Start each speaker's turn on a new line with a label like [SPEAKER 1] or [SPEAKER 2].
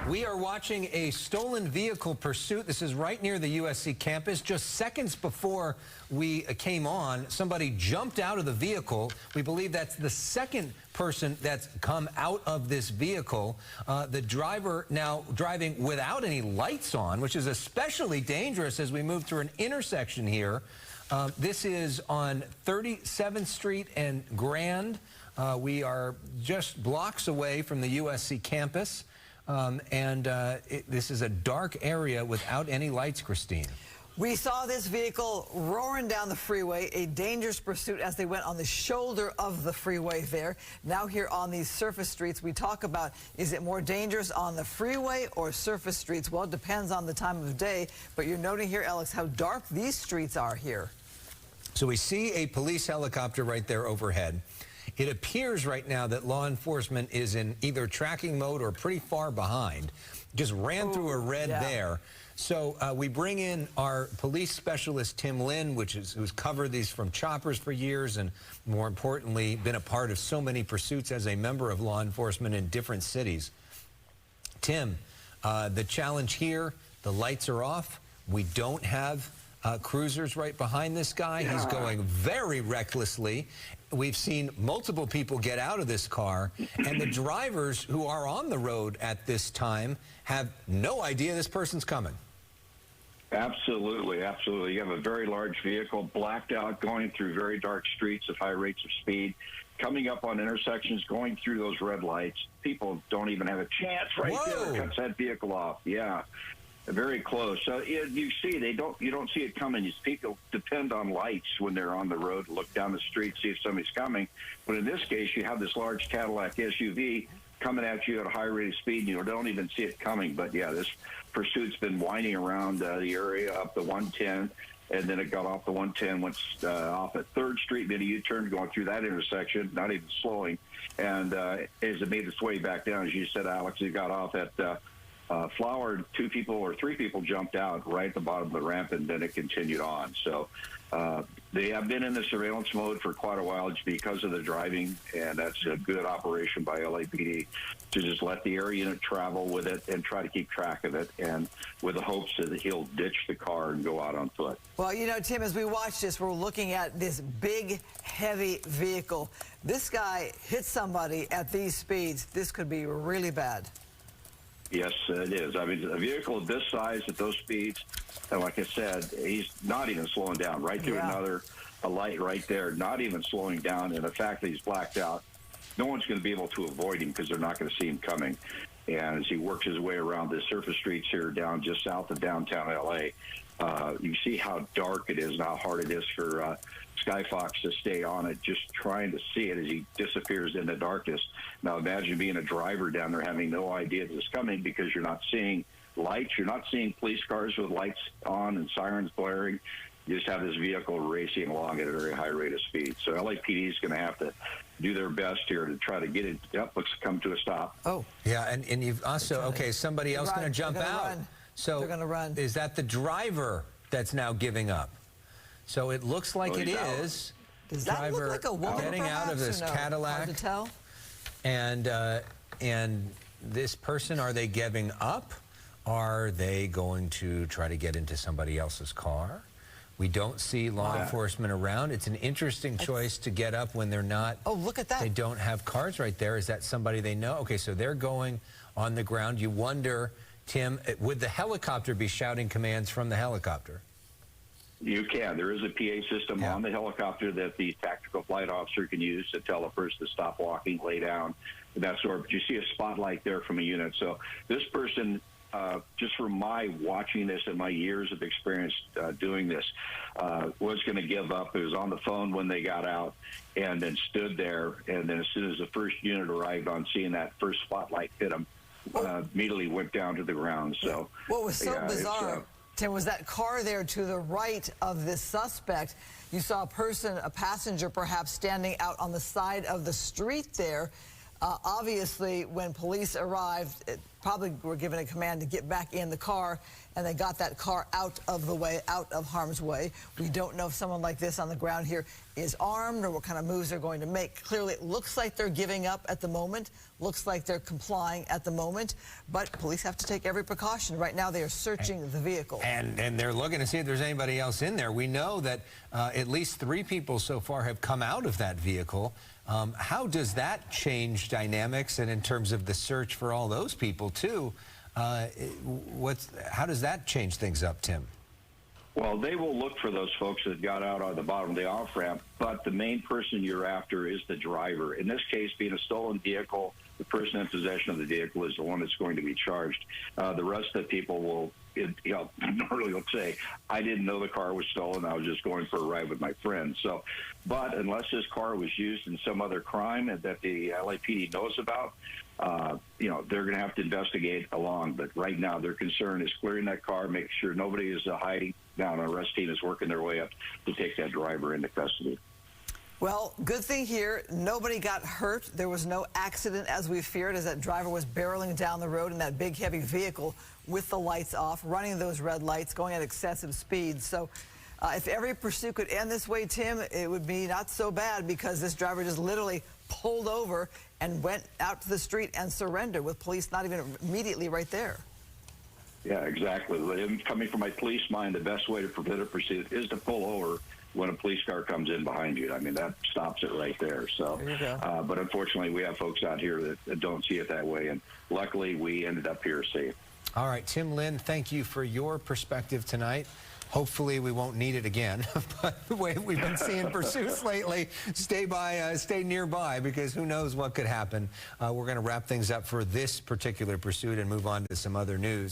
[SPEAKER 1] We are watching a stolen vehicle pursuit. This is right near the USC campus. Just seconds before we came on, somebody jumped out of the vehicle. We believe that's the second person that's come out of this vehicle. The driver now driving without any lights on, which is especially dangerous as we move through an intersection here. This is on 37th Street and Grand. We are just blocks away from the USC campus. This is a dark area without any lights, Christine.
[SPEAKER 2] We saw this vehicle roaring down the freeway, a dangerous pursuit as they went on the shoulder of the freeway there. Now here on these surface streets, we talk about, is it more dangerous on the freeway or surface streets? Well, it depends on the time of day, but you're noting here, Alex, how dark these streets are here.
[SPEAKER 1] So we see a police helicopter right there overhead. It appears right now that law enforcement is in either tracking mode or pretty far behind. Just ran through a red there. So we bring in our police specialist, Tim Lynn, who's covered these from choppers for years and, more importantly, been a part of so many pursuits as a member of law enforcement in different cities. Tim, the challenge here, the lights are off. We don't have cruisers right behind this guy. He's going very recklessly. We've seen multiple people get out of this car, and the drivers who are on the road at this time have no idea this person's coming.
[SPEAKER 3] Absolutely, absolutely. You have a very large vehicle, blacked out, going through very dark streets at high rates of speed, coming up on intersections, going through those red lights. People don't even have a chance right there. Cuts that vehicle off. Yeah. Very close. So you see, you don't see it coming. People depend on lights when they're on the road. Look down the street, see if somebody's coming. But in this case, you have this large Cadillac SUV coming at you at a high rate of speed. You don't even see it coming. But yeah, this pursuit's been winding around the area up the 110, and then it got off the 110, went off at 3rd Street, made a U-turn going through that intersection, not even slowing. And as it made its way back down, as you said, Alex, it got off at Flower. 2 people or 3 people jumped out right at the bottom of the ramp, and then it continued on. So they have been in the surveillance mode for quite a while because of the driving, and that's a good operation by LAPD to just let the area unit travel with it and try to keep track of it, and with the hopes that he'll ditch the car and go out on foot.
[SPEAKER 2] Well, you know, Tim, as we watch this, we're looking at this big, heavy vehicle. This guy hits somebody at these speeds. This could be really bad.
[SPEAKER 3] Yes, it is. I mean, a vehicle of this size at those speeds, and like I said, he's not even slowing down. Right through a light right there, not even slowing down. And the fact that he's blacked out, no one's going to be able to avoid him because they're not going to see him coming. And as he works his way around the surface streets here down just south of downtown L.A., you see how dark it is and how hard it is for Skyfox to stay on it, just trying to see it as he disappears in the darkness. Now imagine being a driver down there having no idea that it's coming because you're not seeing lights. You're not seeing police cars with lights on and sirens blaring. You just have this vehicle racing along at a very high rate of speed. So LAPD is going to have to do their best here to try to get it. Yep, looks to come to a stop.
[SPEAKER 1] Oh, yeah, and you've also, somebody else going to jump out. So
[SPEAKER 2] they're going to run.
[SPEAKER 1] Is that the driver that's now giving up? So it looks like it is.
[SPEAKER 2] Does that look like a woman,
[SPEAKER 1] getting out of this Cadillac?
[SPEAKER 2] Hard to tell.
[SPEAKER 1] And this person, are they giving up? Are they going to try to get into somebody else's car? We don't see law enforcement around. It's an interesting choice to get up when they're not.
[SPEAKER 2] Oh, look at that.
[SPEAKER 1] They don't have cars right there. Is that somebody they know? Okay, so they're going on the ground. You wonder, Tim, would the helicopter be shouting commands from the helicopter?
[SPEAKER 3] You can. There is a PA system on the helicopter that the tactical flight officer can use to tell a person to stop walking, lay down, and that sort. But you see a spotlight there from a unit. So this person, just from my watching this and my years of experience doing this, was going to give up. It was on the phone when they got out and then stood there. And then as soon as the first unit arrived on seeing that first spotlight hit him, immediately went down to the ground. So
[SPEAKER 2] what was so bizarre, Tim, was that car there to the right of this suspect. You saw a person, a passenger perhaps, standing out on the side of the street there. Obviously, when police arrived, probably were given a command to get back in the car, and they got that car out of the way, out of harm's way. We don't know if someone like this on the ground here is armed or what kind of moves they're going to make. Clearly, it looks like they're giving up at the moment, looks like they're complying at the moment, but police have to take every precaution. Right now, they are searching the vehicle.
[SPEAKER 1] And they're looking to see if there's anybody else in there. We know that at least 3 people so far have come out of that vehicle. How does that change dynamics, and in terms of the search for all those people too, how does that change things up, Tim?
[SPEAKER 3] Well, they will look for those folks that got out on the bottom of the off-ramp, but the main person you're after is the driver. In this case, being a stolen vehicle, the person in possession of the vehicle is the one that's going to be charged. The rest of the people will, normally will say, I didn't know the car was stolen. I was just going for a ride with my friend. So, but unless this car was used in some other crime that the LAPD knows about, they're going to have to investigate along. But right now, their concern is clearing that car, making sure nobody is hiding. Now, an arrest team is working their way up to take that driver into custody.
[SPEAKER 2] Well, good thing here, nobody got hurt. There was no accident as we feared, as that driver was barreling down the road in that big, heavy vehicle with the lights off, running those red lights, going at excessive speeds. So if every pursuit could end this way, Tim, it would be not so bad, because this driver just literally pulled over and went out to the street and surrendered with police not even immediately right there.
[SPEAKER 3] Yeah, exactly. Coming from my police mind, the best way to prevent a pursuit is to pull over when a police car comes in behind you. I mean, that stops it right there. So,
[SPEAKER 2] there you go.
[SPEAKER 3] But unfortunately, we have folks out here that don't see it that way, and luckily, we ended up here safe.
[SPEAKER 1] All right, Tim Lynn, thank you for your perspective tonight. Hopefully we won't need it again. But the way we've been seeing pursuits lately, stay nearby, because who knows what could happen. We're going to wrap things up for this particular pursuit and move on to some other news.